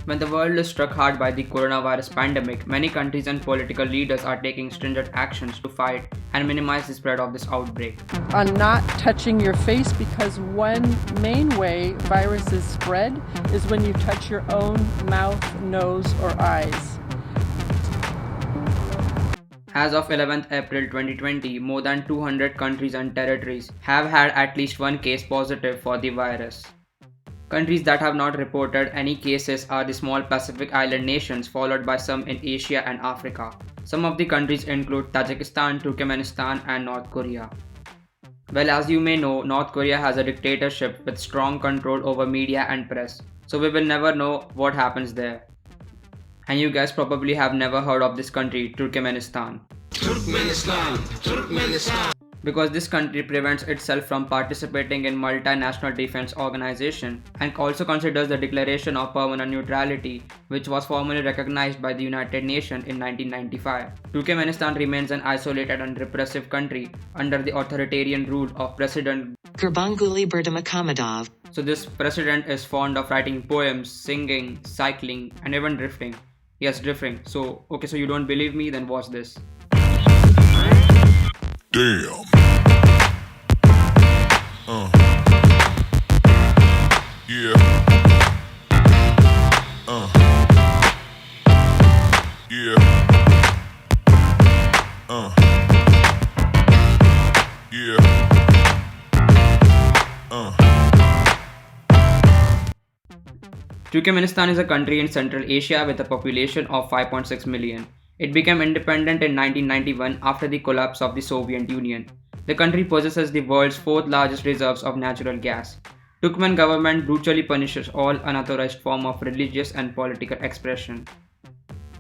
When the world is struck hard by the coronavirus pandemic, many countries and political leaders are taking stringent actions to fight and minimize the spread of this outbreak. On not touching your face, because one main way viruses spread is when you touch your own mouth, nose, or eyes. As of 11th April 2020, more than 200 countries and territories have had at least one case positive for the virus. Countries that have not reported any cases are the small Pacific island nations, followed by some in Asia and Africa. Some of the countries include Tajikistan, Turkmenistan, and North Korea. Well, as you may know, North Korea has a dictatorship with strong control over media and press, so we will never know what happens there. And you guys probably have never heard of this country, Turkmenistan. Turkmenistan. Because this country prevents itself from participating in multinational defense organization and also considers the declaration of permanent neutrality, which was formally recognized by the United Nations in 1995. Turkmenistan remains an isolated and repressive country under the authoritarian rule of President Gurbanguly Berdimuhamedov. So this president is fond of writing poems, singing, cycling, and even drifting. Yes, drifting. So you don't believe me? Then watch this. Damn. Yeah. Yeah. Yeah. Turkmenistan is a country in Central Asia with a population of 5.6 million. It became independent in 1991 after the collapse of the Soviet Union. The country possesses the world's fourth largest reserves of natural gas. Turkmen government brutally punishes all unauthorized form of religious and political expression.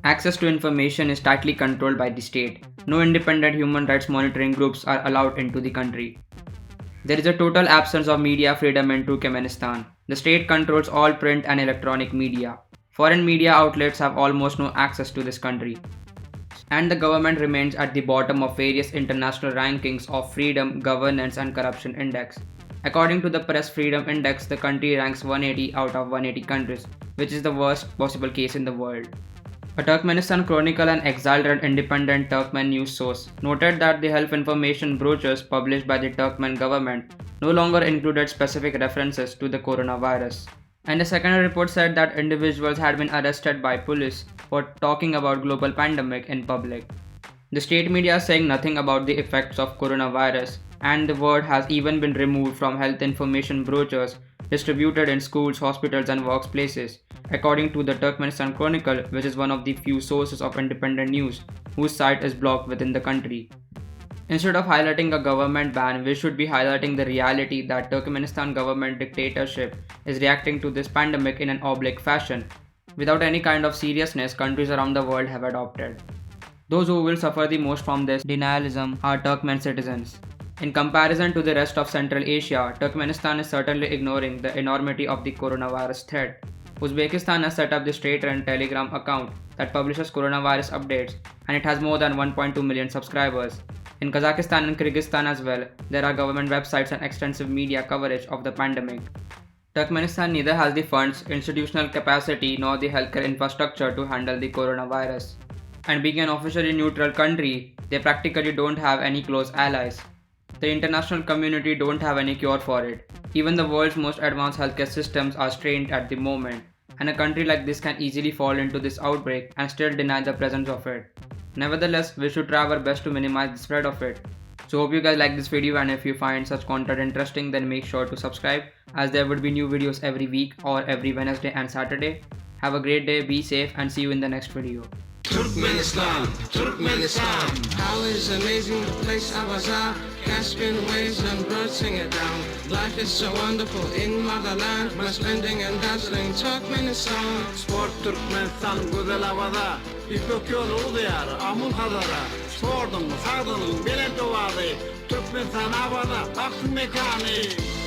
Access to information is tightly controlled by the state. No independent human rights monitoring groups are allowed into the country. There is a total absence of media freedom in Turkmenistan. The state controls all print and electronic media. Foreign media outlets have almost no access to this country. And the government remains at the bottom of various international rankings of freedom, governance, and corruption index. According to the Press Freedom Index, the country ranks 180 out of 180 countries, which is the worst possible case in the world. A Turkmenistan Chronicle, an exiled and independent Turkmen news source, noted that the health information brochures published by the Turkmen government no longer included specific references to the coronavirus. And a second report said that individuals had been arrested by police for talking about global pandemic in public. The state media is saying nothing about the effects of coronavirus, and the word has even been removed from health information brochures distributed in schools, hospitals, and workplaces, according to the Turkmenistan Chronicle, which is one of the few sources of independent news whose site is blocked within the country. Instead of highlighting a government ban, we should be highlighting the reality that Turkmenistan government dictatorship is reacting to this pandemic in an oblique fashion, without any kind of seriousness countries around the world have adopted. Those who will suffer the most from this denialism are Turkmen citizens. In comparison to the rest of Central Asia, Turkmenistan is certainly ignoring the enormity of the coronavirus threat. Uzbekistan has set up the state-run Telegram account that publishes coronavirus updates, and it has more than 1.2 million subscribers. In Kazakhstan and Kyrgyzstan as well, there are government websites and extensive media coverage of the pandemic. Turkmenistan neither has the funds, institutional capacity, nor the healthcare infrastructure to handle the coronavirus. And being an officially neutral country, they practically don't have any close allies. The international community don't have any cure for it. Even the world's most advanced healthcare systems are strained at the moment, and a country like this can easily fall into this outbreak and still deny the presence of it. Nevertheless, we should try our best to minimize the spread of it. So hope you guys like this video, and if you find such content interesting, then make sure to subscribe, as there would be new videos every week or every Wednesday and Saturday. Have a great day, be safe, and see you in the next video. Turkmenistan, Turkmenistan. How is amazing the place I was at. Caspian waves and birds sing it down. Life is so wonderful in motherland. My splendid and dazzling Turkmenistan. Sport Türkmenistan güzel havada. İpek yolu uluyar amul kadara. Sordum sardın bile duvarı. Türkmenistan havada baktım mekanı.